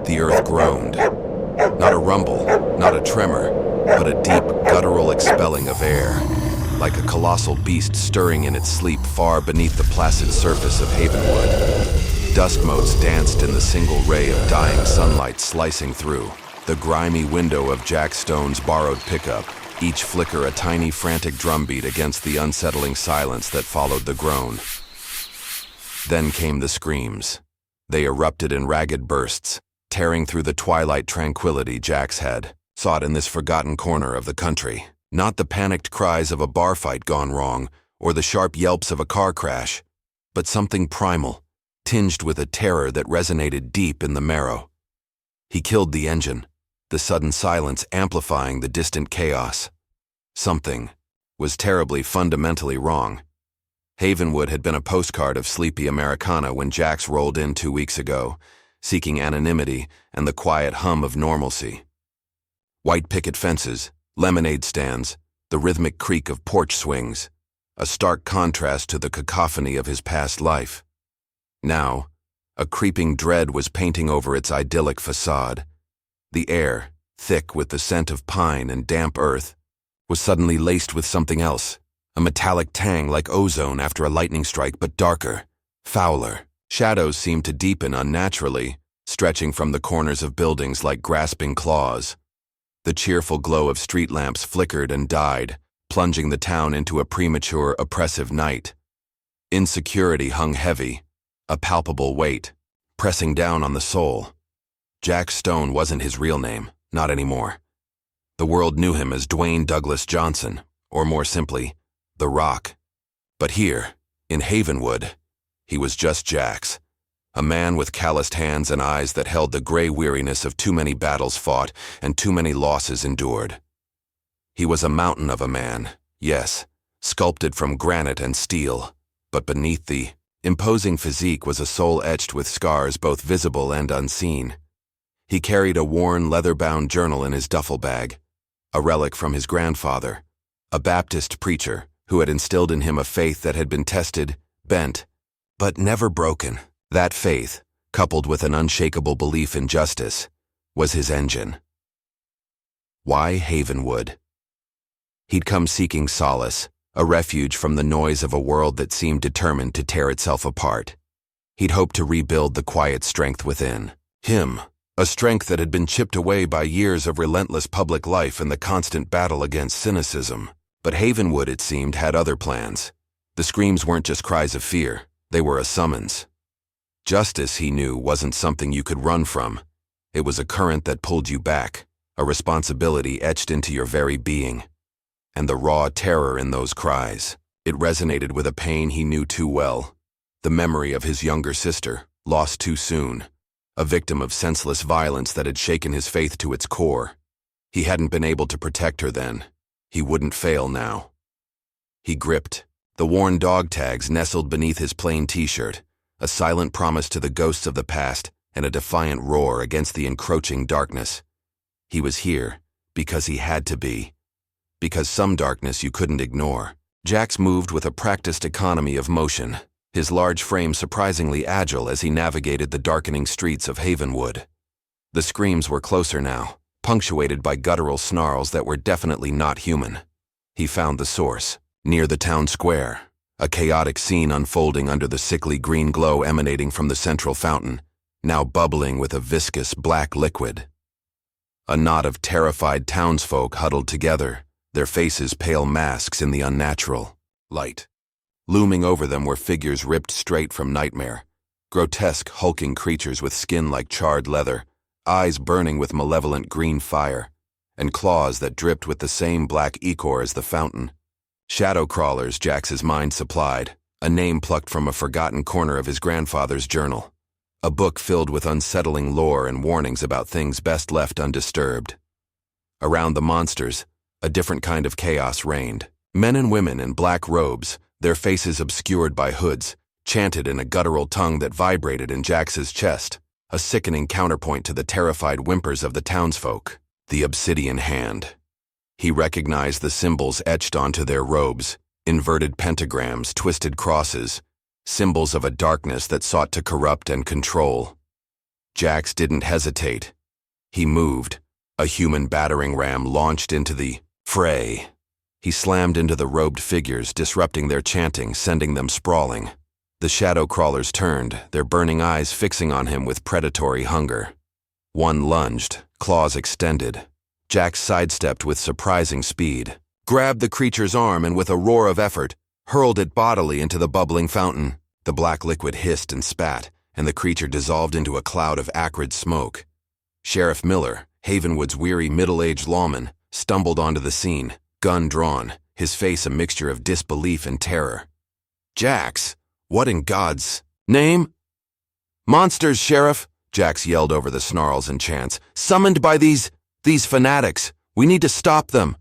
The earth groaned. Not a rumble, not a tremor, but a deep, guttural expelling of air, like a colossal beast stirring in its sleep far beneath the placid surface of Havenwood. Dust motes danced in the single ray of dying sunlight slicing through the grimy window of Jax Stone's borrowed pickup, each flicker a tiny frantic drumbeat against the unsettling silence that followed the groan. Then came the screams. They erupted in ragged bursts, tearing through the twilight tranquility Jax had sought in this forgotten corner of the country. Not the panicked cries of a bar fight gone wrong, or the sharp yelps of a car crash, but something primal, tinged with a terror that resonated deep in the marrow. He killed the engine, the sudden silence amplifying the distant chaos. Something was terribly, fundamentally wrong. Havenwood had been a postcard of sleepy Americana when Jax rolled in 2 weeks ago, seeking anonymity and the quiet hum of normalcy. White picket fences, lemonade stands, the rhythmic creak of porch swings, a stark contrast to the cacophony of his past life. Now, a creeping dread was painting over its idyllic facade. The air, thick with the scent of pine and damp earth, was suddenly laced with something else, a metallic tang like ozone after a lightning strike, but darker, fouler. Shadows seemed to deepen unnaturally, stretching from the corners of buildings like grasping claws. The cheerful glow of street lamps flickered and died, plunging the town into a premature, oppressive night. Insecurity hung heavy, a palpable weight, pressing down on the soul. Jax Stone wasn't his real name, not anymore. The world knew him as Dwayne Douglas Johnson, or more simply, The Rock. But here, in Havenwood, he was just Jax, a man with calloused hands and eyes that held the gray weariness of too many battles fought and too many losses endured. He was a mountain of a man, yes, sculpted from granite and steel, but beneath the imposing physique was a soul etched with scars both visible and unseen. He carried a worn, leather-bound journal in his duffel bag, a relic from his grandfather, a Baptist preacher who had instilled in him a faith that had been tested, bent, but never broken. That faith, coupled with an unshakable belief in justice, was his engine. Why Havenwood? He'd come seeking solace, a refuge from the noise of a world that seemed determined to tear itself apart. He'd hoped to rebuild the quiet strength within him, a strength that had been chipped away by years of relentless public life and the constant battle against cynicism. But Havenwood, it seemed, had other plans. The screams weren't just cries of fear, they were a summons. Justice, he knew, wasn't something you could run from. It was a current that pulled you back, a responsibility etched into your very being. And the raw terror in those cries, it resonated with a pain he knew too well. The memory of his younger sister, lost too soon, a victim of senseless violence that had shaken his faith to its core. He hadn't been able to protect her then. He wouldn't fail now. He gripped. The worn dog tags nestled beneath his plain t-shirt, a silent promise to the ghosts of the past and a defiant roar against the encroaching darkness. He was here because he had to be. Because some darkness you couldn't ignore. Jax moved with a practiced economy of motion, his large frame surprisingly agile as he navigated the darkening streets of Havenwood. The screams were closer now, punctuated by guttural snarls that were definitely not human. He found the source, near the town square, a chaotic scene unfolding under the sickly green glow emanating from the central fountain, now bubbling with a viscous black liquid. A knot of terrified townsfolk huddled together, their faces pale masks in the unnatural light. Looming over them were figures ripped straight from nightmare, grotesque, hulking creatures with skin like charred leather, eyes burning with malevolent green fire, and claws that dripped with the same black ichor as the fountain. Shadow crawlers, Jax's mind supplied, a name plucked from a forgotten corner of his grandfather's journal, a book filled with unsettling lore and warnings about things best left undisturbed. Around the monsters, a different kind of chaos reigned. Men and women in black robes, their faces obscured by hoods, chanted in a guttural tongue that vibrated in Jax's chest, a sickening counterpoint to the terrified whimpers of the townsfolk. The obsidian hand. He recognized the symbols etched onto their robes, inverted pentagrams, twisted crosses, symbols of a darkness that sought to corrupt and control. Jax didn't hesitate. He moved. A human battering ram launched into the fray. He slammed into the robed figures, disrupting their chanting, sending them sprawling. The shadow crawlers turned, their burning eyes fixing on him with predatory hunger. One lunged, claws extended. Jax sidestepped with surprising speed, grabbed the creature's arm and with a roar of effort, hurled it bodily into the bubbling fountain. The black liquid hissed and spat, and the creature dissolved into a cloud of acrid smoke. Sheriff Miller, Havenwood's weary middle-aged lawman, stumbled onto the scene, gun drawn, his face a mixture of disbelief and terror. "Jax, what in God's name?" "Monsters, Sheriff," Jax yelled over the snarls and chants. "Summoned by these fanatics. We need to stop them."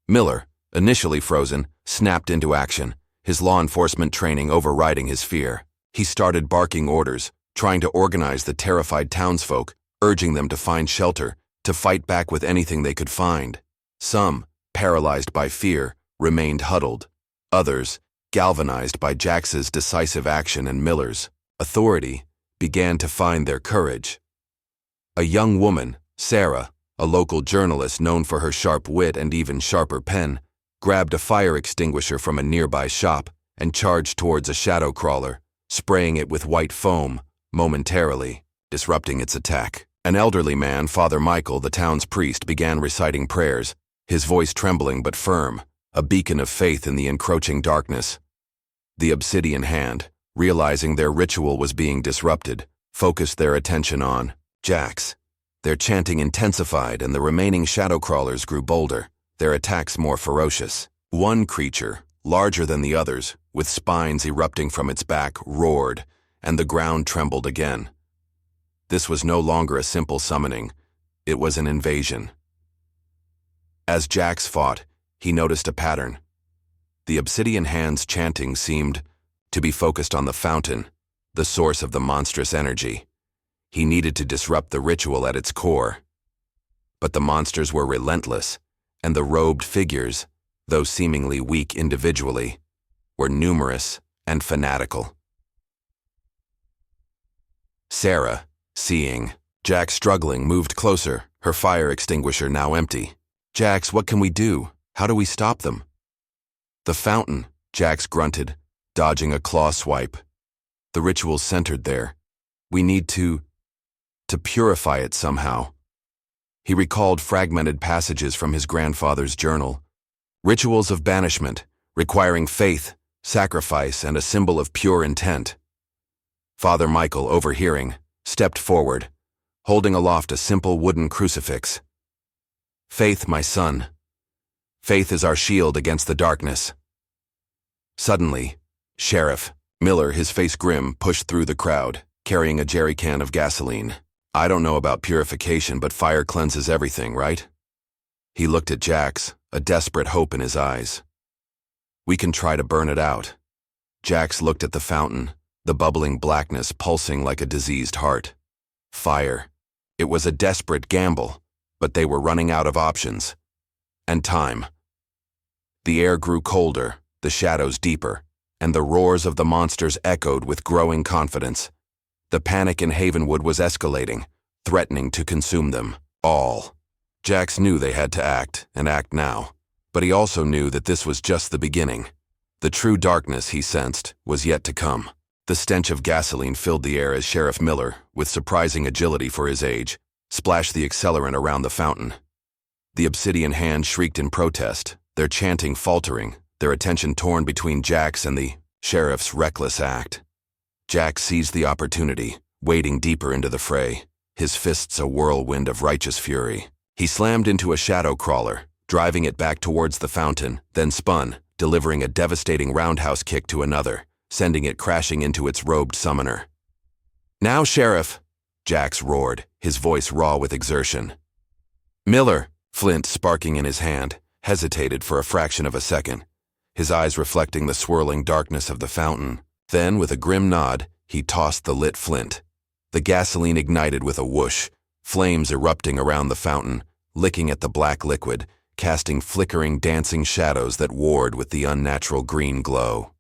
Miller, initially frozen, snapped into action, his law enforcement training overriding his fear. He started barking orders, trying to organize the terrified townsfolk, urging them to find shelter, to fight back with anything they could find. Some, paralyzed by fear, remained huddled. Others, galvanized by Jax's decisive action and Miller's authority, began to find their courage. A young woman, Sarah, a local journalist known for her sharp wit and even sharper pen, grabbed a fire extinguisher from a nearby shop and charged towards a shadow crawler, spraying it with white foam, momentarily disrupting its attack. An elderly man, Father Michael, the town's priest, began reciting prayers, his voice trembling but firm, a beacon of faith in the encroaching darkness. The obsidian hand, realizing their ritual was being disrupted, focused their attention on Jax. Their chanting intensified and the remaining shadow crawlers grew bolder, their attacks more ferocious. One creature, larger than the others, with spines erupting from its back, roared, and the ground trembled again. This was no longer a simple summoning, it was an invasion. As Jax fought, he noticed a pattern. The obsidian hand's chanting seemed to be focused on the fountain, the source of the monstrous energy. He needed to disrupt the ritual at its core. But the monsters were relentless, and the robed figures, though seemingly weak individually, were numerous and fanatical. Sarah, seeing Jax struggling, moved closer, her fire extinguisher now empty. "Jax, what can we do? How do we stop them?" "The fountain," Jax grunted, dodging a claw swipe. "The ritual's centered there. We need to purify it somehow." He recalled fragmented passages from his grandfather's journal. Rituals of banishment, requiring faith, sacrifice, and a symbol of pure intent. Father Michael, overhearing, stepped forward, holding aloft a simple wooden crucifix. "Faith, my son. Faith is our shield against the darkness." Suddenly, Sheriff Miller, his face grim, pushed through the crowd, carrying a jerry can of gasoline. "I don't know about purification, but fire cleanses everything, right?" He looked at Jax, a desperate hope in his eyes. "We can try to burn it out." Jax looked at the fountain, the bubbling blackness pulsing like a diseased heart. Fire. It was a desperate gamble, but they were running out of options. And time. The air grew colder, the shadows deeper, and the roars of the monsters echoed with growing confidence. The panic in Havenwood was escalating, threatening to consume them all. Jax knew they had to act, and act now, but he also knew that this was just the beginning. The true darkness, he sensed, was yet to come. The stench of gasoline filled the air as Sheriff Miller, with surprising agility for his age, splashed the accelerant around the fountain. The obsidian hand shrieked in protest, their chanting faltering, their attention torn between Jax and the sheriff's reckless act. Jax seized the opportunity, wading deeper into the fray, his fists a whirlwind of righteous fury. He slammed into a shadow crawler, driving it back towards the fountain, then spun, delivering a devastating roundhouse kick to another, sending it crashing into its robed summoner. "Now, Sheriff!" Jax roared, his voice raw with exertion. Miller, flint sparking in his hand, hesitated for a fraction of a second, his eyes reflecting the swirling darkness of the fountain. Then, with a grim nod, he tossed the lit flint. The gasoline ignited with a whoosh, flames erupting around the fountain, licking at the black liquid, casting flickering, dancing shadows that warred with the unnatural green glow.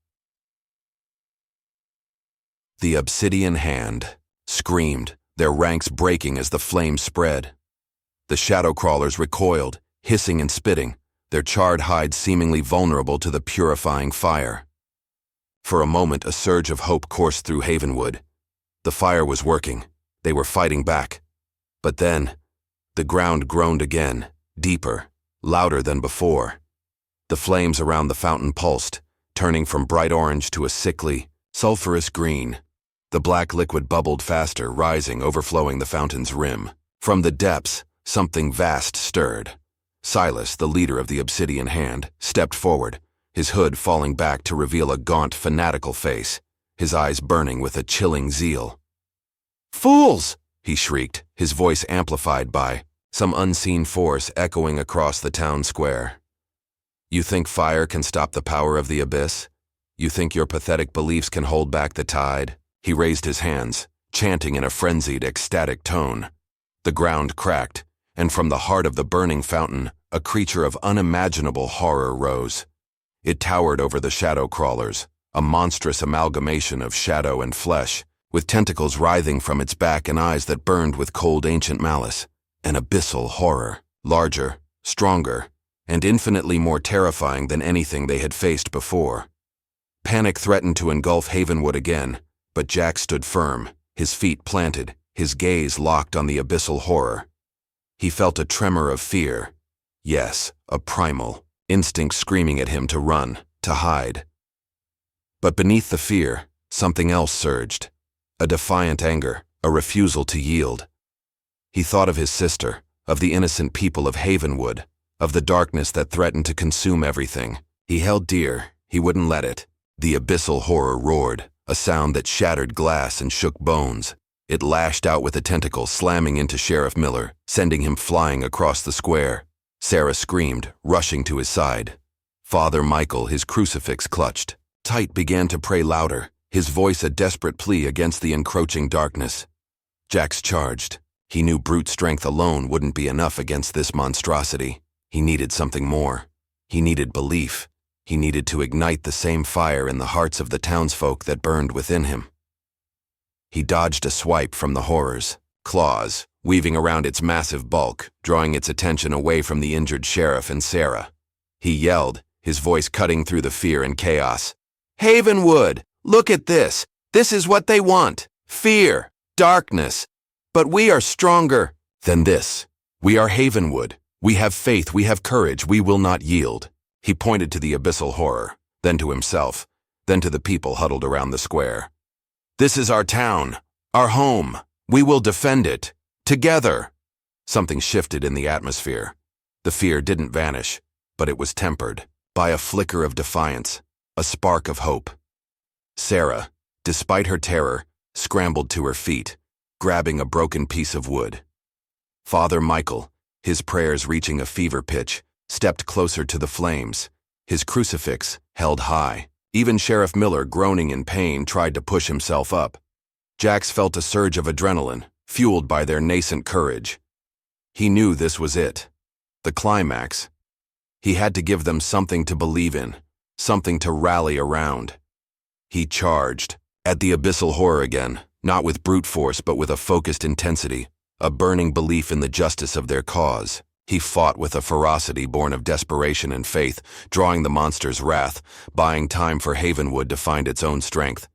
The obsidian hand screamed, their ranks breaking as the flames spread. The shadow crawlers recoiled, hissing and spitting, their charred hides seemingly vulnerable to the purifying fire. For a moment, a surge of hope coursed through Havenwood. The fire was working. They were fighting back. But then, the ground groaned again, deeper, louder than before. The flames around the fountain pulsed, turning from bright orange to a sickly, sulphurous green. The black liquid bubbled faster, rising, overflowing the fountain's rim. From the depths, something vast stirred. Silas, the leader of the obsidian hand, stepped forward, his hood falling back to reveal a gaunt, fanatical face, his eyes burning with a chilling zeal. "Fools!" he shrieked, his voice amplified by some unseen force echoing across the town square. "You think fire can stop the power of the abyss? You think your pathetic beliefs can hold back the tide?" He raised his hands, chanting in a frenzied, ecstatic tone. The ground cracked, and from the heart of the burning fountain, a creature of unimaginable horror rose. It towered over the shadow crawlers, a monstrous amalgamation of shadow and flesh, with tentacles writhing from its back and eyes that burned with cold ancient malice. An abyssal horror, larger, stronger, and infinitely more terrifying than anything they had faced before. Panic threatened to engulf Havenwood again, but Jax stood firm, his feet planted, his gaze locked on the abyssal horror. He felt a tremor of fear. Yes, a primal instinct screaming at him to run, to hide. But beneath the fear, something else surged. A defiant anger, a refusal to yield. He thought of his sister, of the innocent people of Havenwood, of the darkness that threatened to consume everything. He held dear, he wouldn't let it. The abyssal horror roared, a sound that shattered glass and shook bones. It lashed out with a tentacle, slamming into Sheriff Miller, sending him flying across the square. Sarah screamed, rushing to his side. Father Michael, his crucifix clutched, tight, began to pray louder, his voice a desperate plea against the encroaching darkness. Jax charged. He knew brute strength alone wouldn't be enough against this monstrosity. He needed something more. He needed belief. He needed to ignite the same fire in the hearts of the townsfolk that burned within him. He dodged a swipe from the horrors, claws weaving around its massive bulk, drawing its attention away from the injured sheriff and Sarah. He yelled, his voice cutting through the fear and chaos. "Havenwood! Look at this! This is what they want! Fear! Darkness! But we are stronger than this. We are Havenwood. We have faith, we have courage, we will not yield." He pointed to the abyssal horror, then to himself, then to the people huddled around the square. "This is our town, our home. We will defend it. Together." Something shifted in the atmosphere. The fear didn't vanish, but it was tempered by a flicker of defiance, a spark of hope. Sarah, despite her terror, scrambled to her feet, grabbing a broken piece of wood. Father Michael, his prayers reaching a fever pitch, stepped closer to the flames, his crucifix held high. Even Sheriff Miller, groaning in pain, tried to push himself up. Jax felt a surge of adrenaline, fueled by their nascent courage. He knew this was it. The climax. He had to give them something to believe in, something to rally around. He charged at the abyssal horror again, not with brute force but with a focused intensity, a burning belief in the justice of their cause. He fought with a ferocity born of desperation and faith, drawing the monster's wrath, buying time for Havenwood to find its own strength.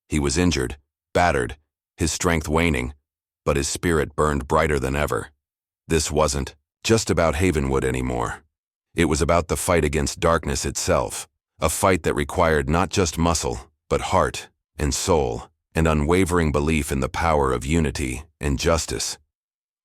He was injured, battered, his strength waning, but his spirit burned brighter than ever. This wasn't just about Havenwood anymore. It was about the fight against darkness itself, a fight that required not just muscle, but heart and soul, and unwavering belief in the power of unity and justice.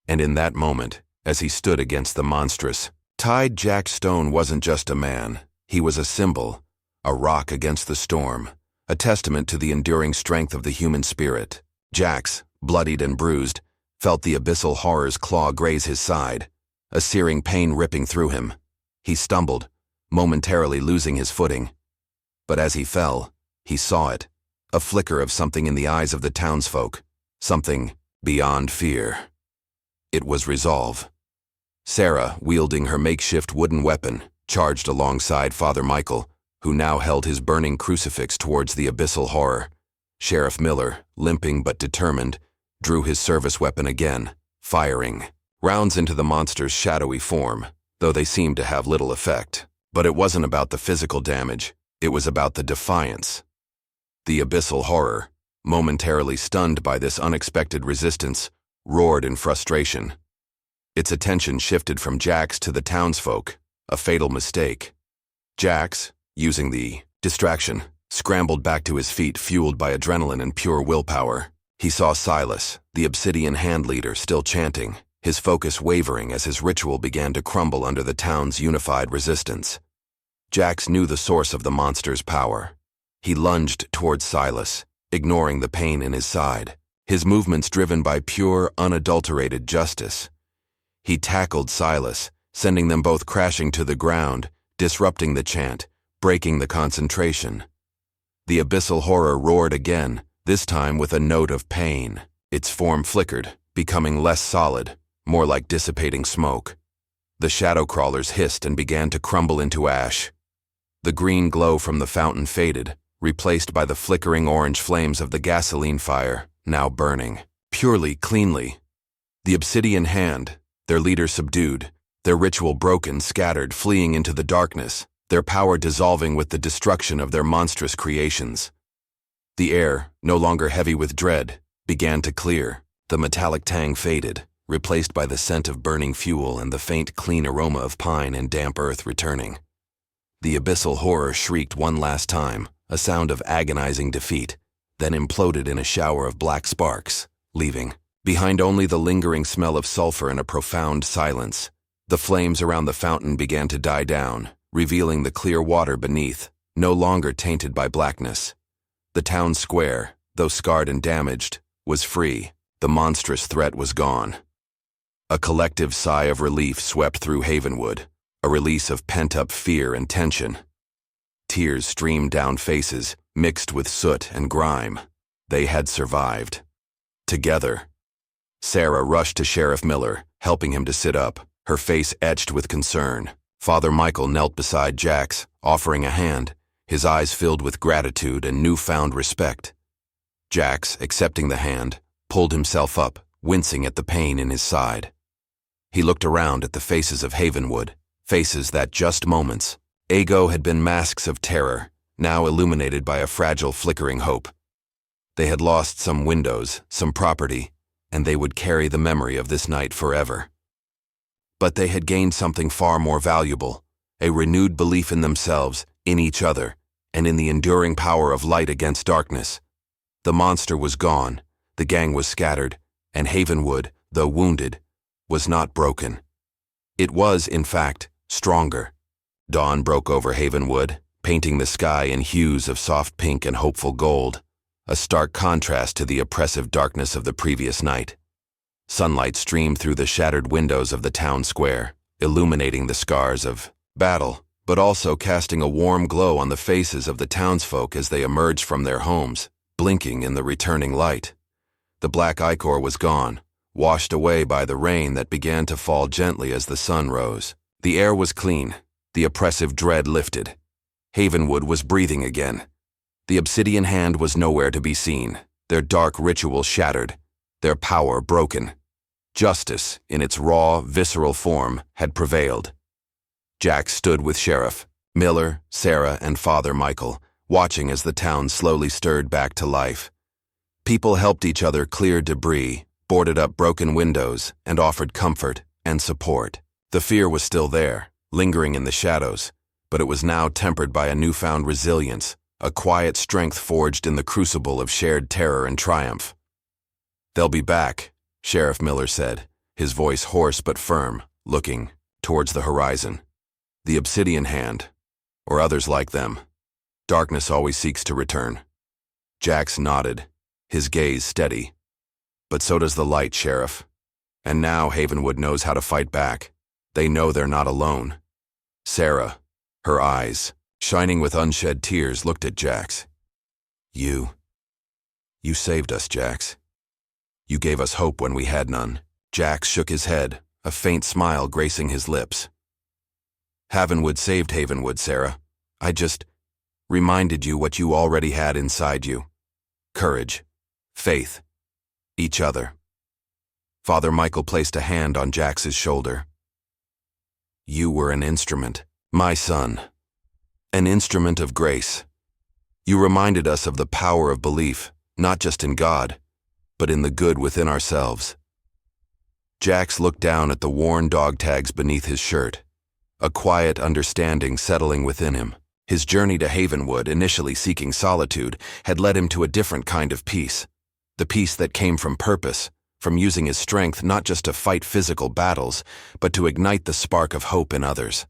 And in that moment, as he stood against the monstrous tide, Jax Stone wasn't just a man. He was a symbol, a rock against the storm, a testament to the enduring strength of the human spirit. Jax, bloodied and bruised, felt the abyssal horror's claw graze his side, a searing pain ripping through him. He stumbled, momentarily losing his footing. But as he fell, he saw it, a flicker of something in the eyes of the townsfolk, something beyond fear. It was resolve. Sarah, wielding her makeshift wooden weapon, charged alongside Father Michael, who now held his burning crucifix towards the abyssal horror. Sheriff Miller, limping but determined, drew his service weapon again, firing rounds into the monster's shadowy form, though they seemed to have little effect. But it wasn't about the physical damage, it was about the defiance. The abyssal horror, momentarily stunned by this unexpected resistance, roared in frustration. Its attention shifted from Jax to the townsfolk, a fatal mistake. Jax, using the distraction, scrambled back to his feet, fueled by adrenaline and pure willpower. He saw Silas, the obsidian hand leader, still chanting, his focus wavering as his ritual began to crumble under the town's unified resistance. Jax knew the source of the monster's power. He lunged towards Silas, ignoring the pain in his side, his movements driven by pure, unadulterated justice. He tackled Silas, sending them both crashing to the ground, disrupting the chant, breaking the concentration. The abyssal horror roared again, this time with a note of pain. Its form flickered, becoming less solid, more like dissipating smoke. The shadow crawlers hissed and began to crumble into ash. The green glow from the fountain faded, replaced by the flickering orange flames of the gasoline fire, now burning, purely, cleanly. The obsidian hand, their leader subdued, their ritual broken, scattered, fleeing into the darkness, their power dissolving with the destruction of their monstrous creations. The air, no longer heavy with dread, began to clear. The metallic tang faded, replaced by the scent of burning fuel and the faint, clean aroma of pine and damp earth returning. The abyssal horror shrieked one last time, a sound of agonizing defeat, then imploded in a shower of black sparks, leaving behind only the lingering smell of sulfur and a profound silence. The flames around the fountain began to die down, revealing the clear water beneath, no longer tainted by blackness. The town square, though scarred and damaged, was free. The monstrous threat was gone. A collective sigh of relief swept through Havenwood, a release of pent-up fear and tension. Tears streamed down faces, mixed with soot and grime. They had survived. Together. Sarah rushed to Sheriff Miller, helping him to sit up, her face etched with concern. Father Michael knelt beside Jax, offering a hand, his eyes filled with gratitude and newfound respect. Jax, accepting the hand, pulled himself up, wincing at the pain in his side. He looked around at the faces of Havenwood, faces that just moments ago had been masks of terror, now illuminated by a fragile, flickering hope. They had lost some windows, some property, and they would carry the memory of this night forever. But they had gained something far more valuable, a renewed belief in themselves, in each other, and in the enduring power of light against darkness. The monster was gone, the gang was scattered, and Havenwood, though wounded, was not broken. It was, in fact, stronger. Dawn broke over Havenwood, painting the sky in hues of soft pink and hopeful gold, a stark contrast to the oppressive darkness of the previous night. Sunlight streamed through the shattered windows of the town square, illuminating the scars of battle, but also casting a warm glow on the faces of the townsfolk as they emerged from their homes, blinking in the returning light. The black ichor was gone, washed away by the rain that began to fall gently as the sun rose. The air was clean, the oppressive dread lifted. Havenwood was breathing again. The obsidian hand was nowhere to be seen, their dark ritual shattered, their power broken. Justice, in its raw, visceral form, had prevailed. Jax stood with Sheriff Miller, Sarah, and Father Michael, watching as the town slowly stirred back to life. People helped each other clear debris, boarded up broken windows, and offered comfort and support. The fear was still there, lingering in the shadows, but it was now tempered by a newfound resilience, a quiet strength forged in the crucible of shared terror and triumph. "They'll be back," Sheriff Miller said, his voice hoarse but firm, looking towards the horizon. "The obsidian hand, or others like them. Darkness always seeks to return." Jax nodded, his gaze steady. "But so does the light, Sheriff. And now Havenwood knows how to fight back. They know they're not alone." Sarah, her eyes, shining with unshed tears, looked at Jax. You saved us, Jax. You gave us hope when we had none." Jax shook his head, a faint smile gracing his lips. "Havenwood saved Havenwood, Sarah. I just reminded you what you already had inside you. Courage, faith, each other. Father Michael placed a hand on Jax's shoulder. You were an instrument, my son. An instrument of grace. You reminded us of the power of belief, not just in God, but in the good within ourselves. Jax looked down at the worn dog tags beneath his shirt, a quiet understanding settling within him. His journey to Havenwood, initially seeking solitude, had led him to a different kind of peace. The peace that came from purpose, from using his strength not just to fight physical battles, but to ignite the spark of hope in others.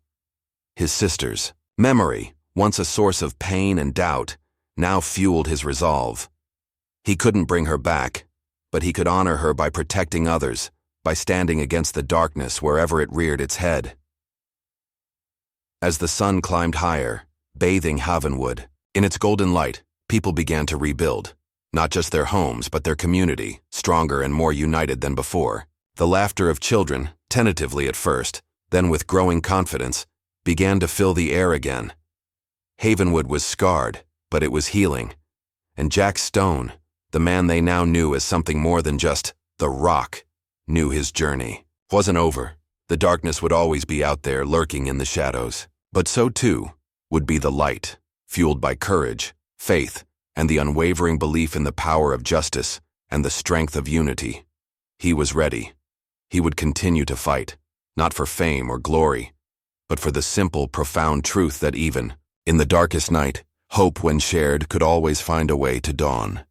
His sister's memory, once a source of pain and doubt, now fueled his resolve. He couldn't bring her back, but he could honor her by protecting others, by standing against the darkness wherever it reared its head. As the sun climbed higher, bathing Havenwood, in its golden light, people began to rebuild. Not just their homes, but their community, stronger and more united than before. The laughter of children, tentatively at first, then with growing confidence, began to fill the air again. Havenwood was scarred, but it was healing. And Jax Stone, the man they now knew as something more than just the Rock, knew his journey wasn't over. The darkness would always be out there lurking in the shadows. But so too would be the light, fueled by courage, faith, and the unwavering belief in the power of justice and the strength of unity. He was ready. He would continue to fight, not for fame or glory, but for the simple, profound truth that even in the darkest night, hope when shared could always find a way to dawn.